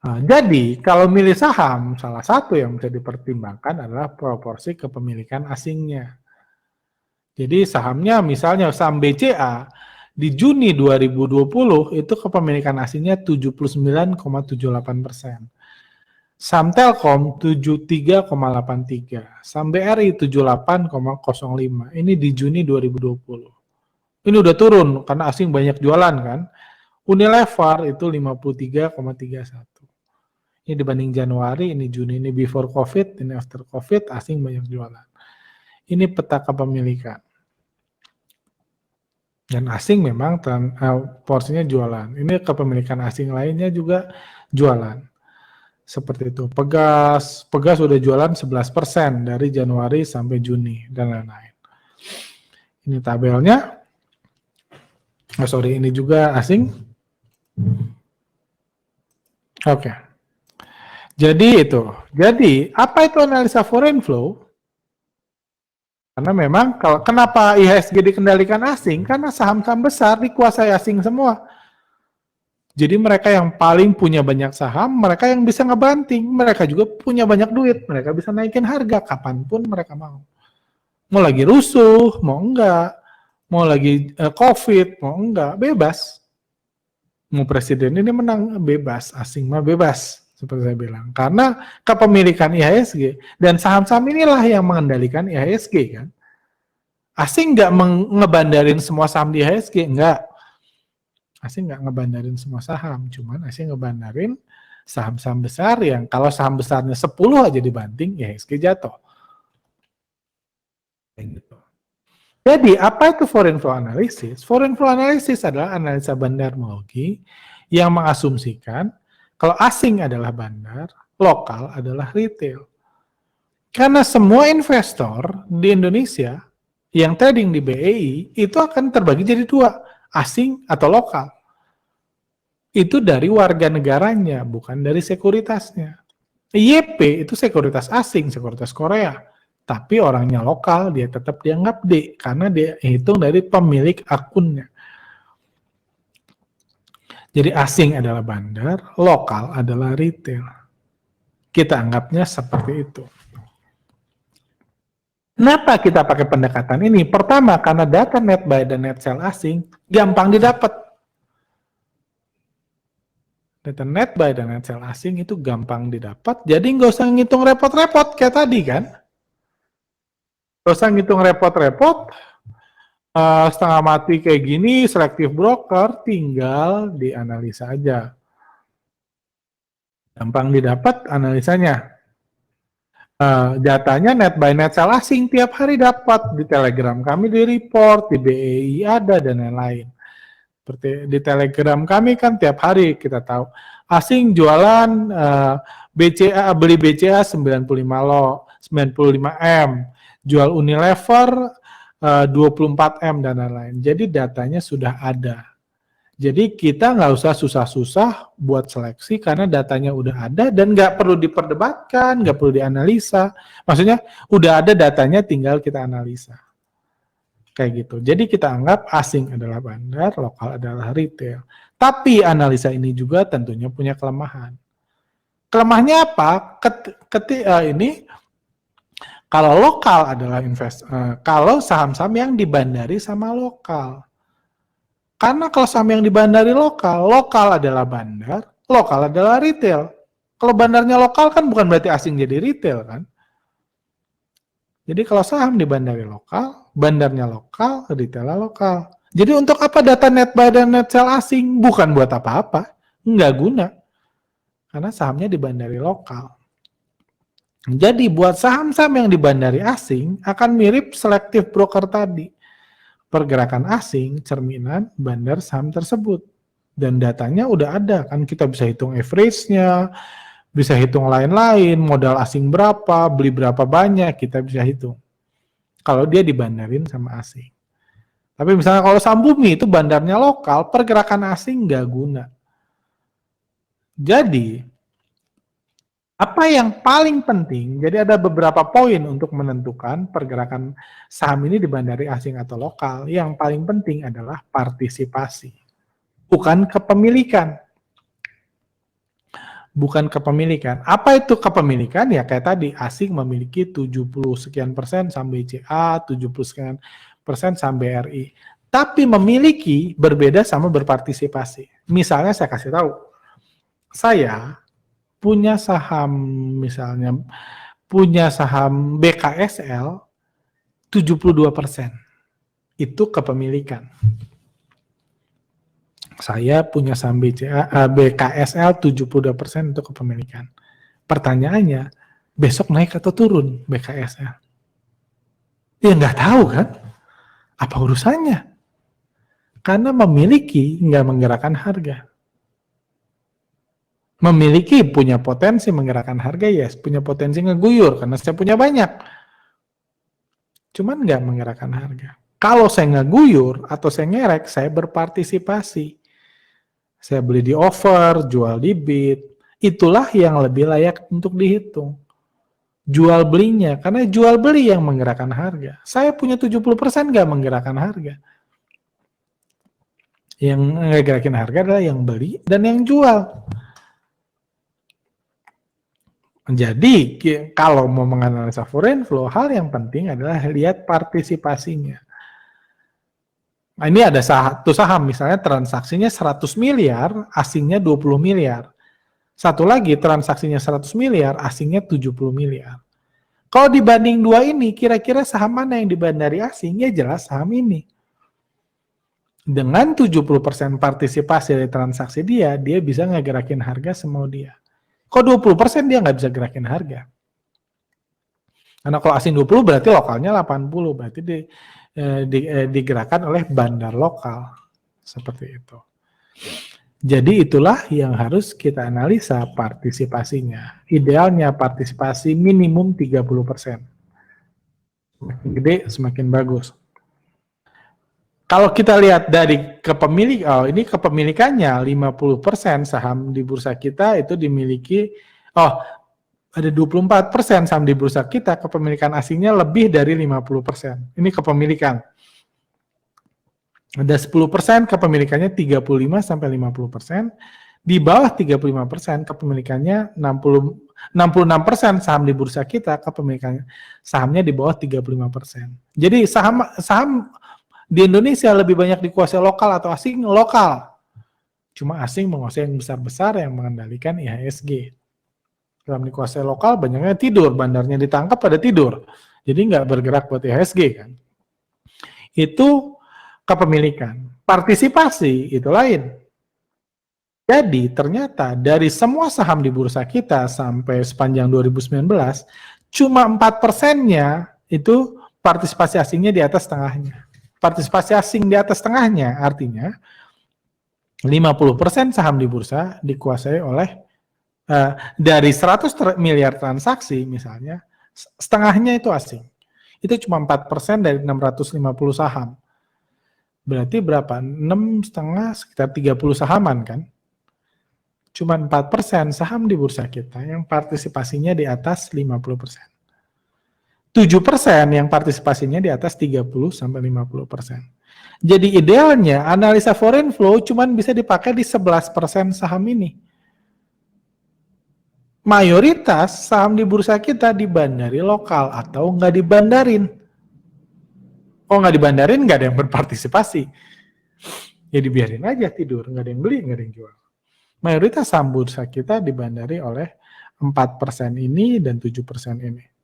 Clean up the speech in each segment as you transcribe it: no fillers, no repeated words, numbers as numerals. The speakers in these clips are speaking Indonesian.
Jadi kalau milih saham, salah satu yang bisa dipertimbangkan adalah proporsi kepemilikan asingnya. Jadi sahamnya misalnya saham BCA di Juni 2020 itu kepemilikan asingnya 79,78%. Saham Telkom 73,83, saham BRI 78,05. Ini di Juni 2020. Ini udah turun karena asing banyak jualan kan. Unilever itu 53,31. Ini dibanding Januari, ini Juni, ini before COVID, ini after COVID, asing banyak jualan. Ini peta kepemilikan. Dan asing memang porsinya jualan. Ini kepemilikan asing lainnya juga jualan. Seperti itu. Pegas sudah jualan 11% dari Januari sampai Juni dan lain-lain. Ini tabelnya. Ini juga asing. Oke. Jadi apa itu analisa foreign flow? Karena memang kenapa IHSG dikendalikan asing? Karena saham-saham besar dikuasai asing semua. Jadi mereka yang paling punya banyak saham, mereka yang bisa ngebanting. Mereka juga punya banyak duit, mereka bisa naikin harga kapanpun mereka mau. Mau lagi rusuh, mau enggak. Mau lagi COVID, mau enggak, bebas. Mau presiden ini menang, bebas. Asing mah bebas, seperti saya bilang. Karena kepemilikan IHSG, dan saham-saham inilah yang mengendalikan IHSG kan. Asing nggak ngebandarin semua saham di IHSG, enggak. Asing nggak ngebandarin semua saham, cuman asing ngebandarin saham-saham besar yang kalau saham besarnya 10 aja dibanting, IHSG jatuh. Jadi apa itu foreign flow analysis? Foreign flow analysis adalah analisa bandarmologi yang mengasumsikan kalau asing adalah bandar, lokal adalah retail. Karena semua investor di Indonesia yang trading di BEI itu akan terbagi jadi dua, asing atau lokal. Itu dari warga negaranya, bukan dari sekuritasnya. YP itu sekuritas asing, sekuritas Korea. Tapi orangnya lokal, dia tetap dianggap D, karena dia hitung dari pemilik akunnya. Jadi asing adalah bandar, lokal adalah retail. Kita anggapnya seperti itu. Kenapa kita pakai pendekatan ini? Pertama, karena data net buy dan net sell asing gampang didapat. Data net buy dan net sell asing itu gampang didapat, jadi nggak usah ngitung repot-repot kayak tadi kan. Nggak usah ngitung repot-repot, setengah mati kayak gini, selective broker, tinggal dianalisa aja. Gampang didapat analisanya. Datanya net buy net sell asing tiap hari dapat, di Telegram kami di report, di BEI ada, dan lain-lain. Seperti di Telegram kami kan tiap hari kita tahu asing jualan BCA, beli BCA 95 M, jual Unilever 24 M dan lain-lain. Jadi datanya sudah ada. Jadi kita nggak usah susah-susah buat seleksi karena datanya udah ada dan nggak perlu diperdebatkan, nggak perlu dianalisa. Maksudnya udah ada datanya, tinggal kita analisa. Kayak gitu. Jadi kita anggap asing adalah bandar, lokal adalah retail. Tapi analisa ini juga tentunya punya kelemahan. Kelemahannya apa? Kalau lokal adalah kalau saham-saham yang dibandari sama lokal. Karena kalau saham yang dibandari lokal adalah bandar, lokal adalah retail. Kalau bandarnya lokal kan bukan berarti asing jadi retail kan. Jadi kalau saham dibandari lokal, bandarnya lokal, retailnya lokal. Jadi untuk apa data net buy dan net sell asing? Bukan buat apa-apa, nggak guna. Karena sahamnya dibandari lokal. Jadi buat saham-saham yang dibandari asing akan mirip selective broker tadi. Pergerakan asing, cerminan, bandar saham tersebut. Dan datanya udah ada, kan kita bisa hitung average-nya, bisa hitung lain-lain, modal asing berapa, beli berapa banyak, kita bisa hitung. Kalau dia dibandarin sama asing. Tapi misalnya kalau saham bumi itu bandarnya lokal, pergerakan asing nggak guna. Jadi, apa yang paling penting, jadi ada beberapa poin untuk menentukan pergerakan saham ini dibandari asing atau lokal. Yang paling penting adalah partisipasi, bukan kepemilikan. bukan kepemilikan. Apa itu kepemilikan? Ya kayak tadi, asing memiliki 70 sekian persen saham BCA, 70 sekian persen saham BRI. Tapi memiliki berbeda sama berpartisipasi. Misalnya saya kasih tahu, saya punya saham, misalnya punya saham BKSL 72%. Itu kepemilikan. Saya punya saham BKSL 72% itu kepemilikan. Pertanyaannya, besok naik atau turun BKSL? Ya nggak tahu kan? Apa urusannya? Karena memiliki nggak menggerakkan harga. Memiliki punya potensi menggerakkan harga, yes. Punya potensi ngeguyur karena saya punya banyak. Cuman nggak menggerakkan harga. Kalau saya ngeguyur atau saya ngerek, saya berpartisipasi. Saya beli di offer, jual di bid. Itulah yang lebih layak untuk dihitung. Jual belinya, karena jual beli yang menggerakkan harga. Saya punya 70% nggak menggerakkan harga. Yang ngegerakin harga adalah yang beli dan yang jual. Jadi, kalau mau menganalisa foreign flow, hal yang penting adalah lihat partisipasinya. Nah, ini ada satu saham, misalnya transaksinya 100 miliar, asingnya 20 miliar. Satu lagi, transaksinya 100 miliar, asingnya 70 miliar. Kalau dibanding dua ini, kira-kira saham mana yang dibandari asing? Ya jelas saham ini. Dengan 70% partisipasi dari transaksi dia bisa ngegerakin harga semau dia. Kok 20% dia nggak bisa gerakin harga? Karena kalau asing 20 berarti lokalnya 80, berarti digerakkan oleh bandar lokal. Seperti itu. Jadi itulah yang harus kita analisa partisipasinya. Idealnya partisipasi minimum 30%. Semakin gede, semakin bagus. Kalau kita lihat dari ini kepemilikannya 50% saham di bursa kita itu dimiliki, ada 24% saham di bursa kita, kepemilikan asingnya lebih dari 50%. Ini kepemilikan. Ada 10% kepemilikannya 35-50%. Di bawah 35% kepemilikannya 66% saham di bursa kita, kepemilikannya sahamnya di bawah 35%. Jadi saham di Indonesia lebih banyak dikuasai lokal atau asing? Lokal. Cuma asing menguasai yang besar-besar yang mengendalikan IHSG. Dalam dikuasai lokal banyaknya tidur, bandarnya ditangkap pada tidur. Jadi nggak bergerak buat IHSG kan. Itu kepemilikan. Partisipasi itu lain. Jadi ternyata dari semua saham di bursa kita sampai sepanjang 2019, cuma 4%-nya itu partisipasi asingnya di atas setengahnya. Partisipasi asing di atas setengahnya artinya 50% saham di bursa dikuasai oleh dari 100 miliar transaksi misalnya, setengahnya itu asing. Itu cuma 4% dari 650 saham. Berarti berapa? 6,5 sekitar 30 sahaman kan? Cuma 4% saham di bursa kita yang partisipasinya di atas 50%. 7% yang partisipasinya di atas 30-50%. Jadi idealnya analisa foreign flow cuma bisa dipakai di 11% saham ini. Mayoritas saham di bursa kita dibandari lokal atau nggak dibandarin. Oh nggak dibandarin, nggak ada yang berpartisipasi. Ya dibiarin aja tidur, nggak ada yang beli, nggak ada yang jual. Mayoritas saham bursa kita dibandari oleh 4% ini dan 7% ini.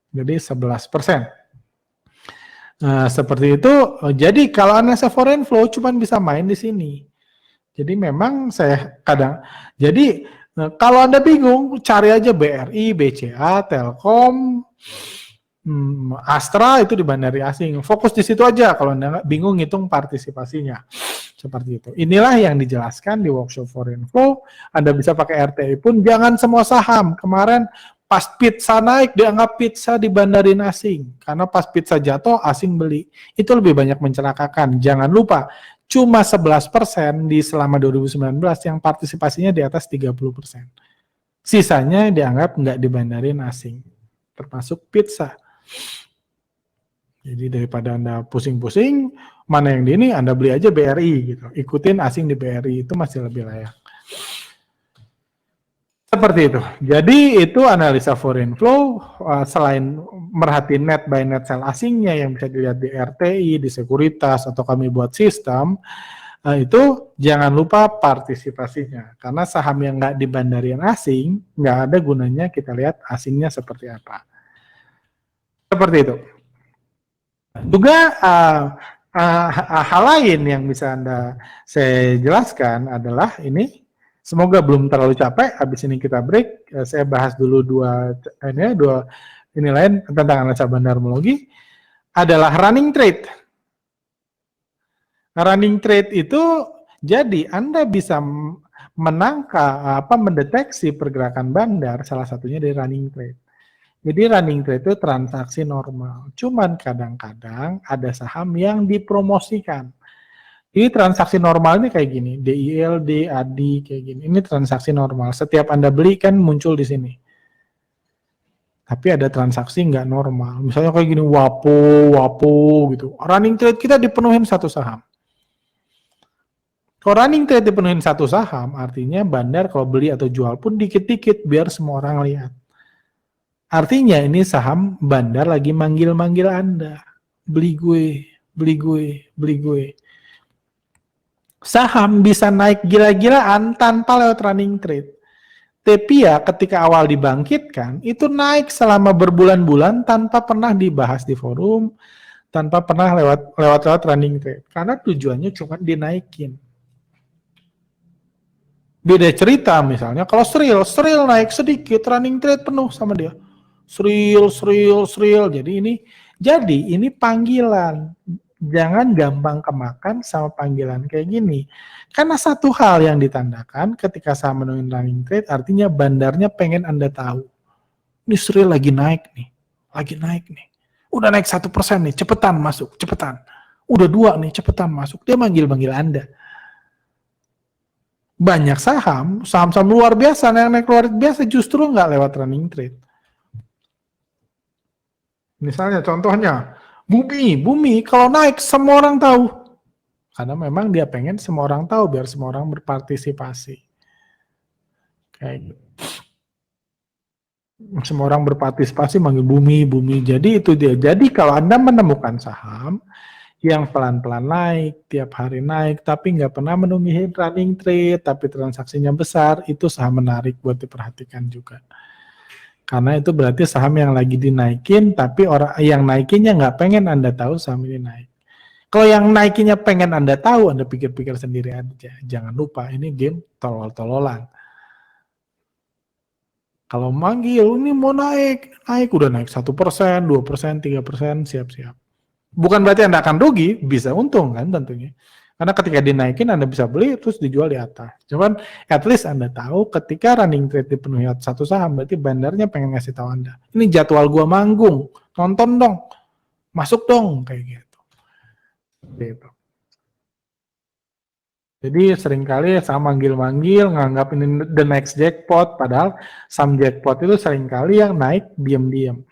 Jadi 11%. Nah, seperti itu. Jadi kalau analisa foreign flow cuma bisa main di sini. Jadi memang saya jadi kalau Anda bingung, cari aja BRI, BCA, Telkom, Astra itu di bandari asing. Fokus di situ aja kalau Anda bingung ngitung partisipasinya. Seperti itu. Inilah yang dijelaskan di workshop foreign flow. Anda bisa pakai RTI pun, jangan semua saham. Kemarin pas pizza naik, dianggap pizza di bandarin asing. Karena pas pizza jatuh, asing beli. Itu lebih banyak mencelakakan. Jangan lupa, cuma 11% di selama 2019 yang partisipasinya di atas 30%. Sisanya dianggap nggak dibandarin asing. Termasuk pizza. Jadi daripada Anda pusing-pusing, mana yang di ini, Anda beli aja BRI gitu. Ikutin asing di BRI, itu masih lebih layak. Seperti itu. Jadi itu analisa foreign flow, selain merhatiin net by net sell asingnya yang bisa dilihat di RTI, di sekuritas, atau kami buat sistem, itu jangan lupa partisipasinya. Karena saham yang nggak dibandarian asing, nggak ada gunanya kita lihat asingnya seperti apa. Seperti itu. Juga hal lain yang bisa saya jelaskan adalah ini. Semoga belum terlalu capek. Habis ini kita break. Saya bahas dulu dua ini lain tentang analisa bandarmologi. Adalah running trade. Running trade itu jadi Anda bisa mendeteksi pergerakan bandar salah satunya dari running trade. Jadi running trade itu transaksi normal. Cuman kadang-kadang ada saham yang dipromosikan. Ini transaksi normal ini kayak gini, DILD, ADI, kayak gini. Ini transaksi normal. Setiap Anda beli kan muncul di sini. Tapi ada transaksi nggak normal. Misalnya kayak gini, WAPO gitu. Running trade kita dipenuhin satu saham. Kalau running trade dipenuhin satu saham, artinya bandar kalau beli atau jual pun dikit-dikit biar semua orang lihat. Artinya ini saham bandar lagi manggil-manggil Anda. Beli gue, beli gue, beli gue. Saham bisa naik gila-gilaan tanpa lewat running trade. Tapi ya ketika awal dibangkitkan, itu naik selama berbulan-bulan tanpa pernah dibahas di forum, tanpa pernah lewat running trade. Karena tujuannya cuma dinaikin. Beda cerita misalnya, kalau Sril naik sedikit, running trade penuh sama dia. Sril. Jadi ini panggilan. Jangan gampang kemakan sama panggilan kayak gini. Karena satu hal yang ditandakan ketika saham menuhin running trade, artinya bandarnya pengen Anda tahu. Ini Sril lagi naik nih. Udah naik 1% nih, cepetan masuk, cepetan. Udah 2 nih, cepetan masuk. Dia manggil-manggil Anda. Banyak saham luar biasa, yang naik luar biasa justru nggak lewat running trade. Misalnya contohnya, Bumi kalau naik semua orang tahu. Karena memang dia pengen semua orang tahu biar semua orang berpartisipasi. Kayak gitu. Semua orang berpartisipasi manggil Bumi. Jadi itu dia. Jadi kalau Anda menemukan saham yang pelan-pelan naik, tiap hari naik, tapi nggak pernah memenuhi running trade, tapi transaksinya besar, itu saham menarik buat diperhatikan juga. Karena itu berarti saham yang lagi dinaikin, tapi orang yang naikinnya nggak pengen Anda tahu saham ini naik. Kalau yang naikinnya pengen Anda tahu, Anda pikir-pikir sendiri aja. Jangan lupa, ini game tolol-tololan. Kalau manggil, ini mau naik udah naik 1%, 2%, 3%, siap-siap. Bukan berarti Anda akan rugi, bisa untung kan tentunya. Karena ketika dinaikin Anda bisa beli terus dijual di atas. Cuman at least Anda tahu ketika running trade dipenuhi satu saham berarti bandarnya pengen ngasih tahu Anda. Ini jadwal gua manggung, nonton dong. Masuk dong kayak gitu. Gitu. Jadi seringkali saham manggil-manggil nganggap ini the next jackpot padahal saham jackpot itu seringkali yang naik diam-diam.